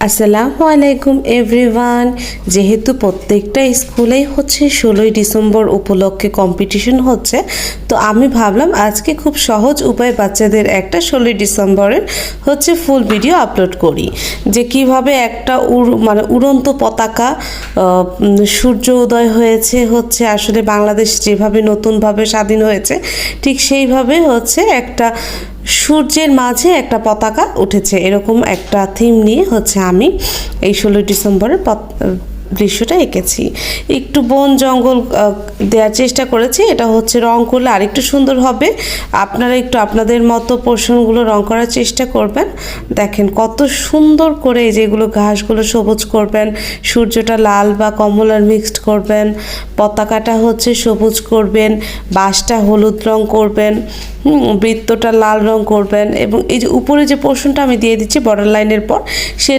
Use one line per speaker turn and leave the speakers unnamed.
আসসালামু আলাইকুম এভরিওয়ান। যেহেতু প্রত্যেকটা স্কুলেই হচ্ছে 16ই ডিসেম্বর উপলক্ষে কম্পিটিশন হচ্ছে, তো আমি ভাবলাম আজকে খুব সহজ উপায়ে বাচ্চাদের একটা 16ই ডিসেম্বরের হচ্ছে ফুল ভিডিও আপলোড করি, যে কিভাবে একটা উড়ন্ত পতাকা, সূর্য উদয় হয়েছে হচ্ছে আসলে বাংলাদেশ যেভাবে নতুনভাবে স্বাধীন হয়েছে ঠিক সেইভাবে হচ্ছে একটা সূর্যের মাঝে একটা পতাকা উঠেছে, এরকম একটা থিম নিয়ে হচ্ছে আমি এই 16ই ডিসেম্বরের দৃশ্যটা এঁকেছি। একটু বন জঙ্গল দেওয়ার চেষ্টা করেছি, এটা হচ্ছে রং করলে আরেকটু সুন্দর হবে। আপনারা একটু আপনাদের মতো পোর্শনগুলো রং করার চেষ্টা করবেন। দেখেন কত সুন্দর করে এই যেগুলো ঘাসগুলো সবুজ করবেন, সূর্যটা লাল বা কমলার মিক্সড করবেন, পতাকাটা হচ্ছে সবুজ করবেন, বাঁশটা হলুদ রং করবেন, বৃত্তটা লাল রং করবেন, এবং এই যে উপরে যে পোর্শনটা আমি দিয়ে দিচ্ছি বর্ডার লাইনের পর, সে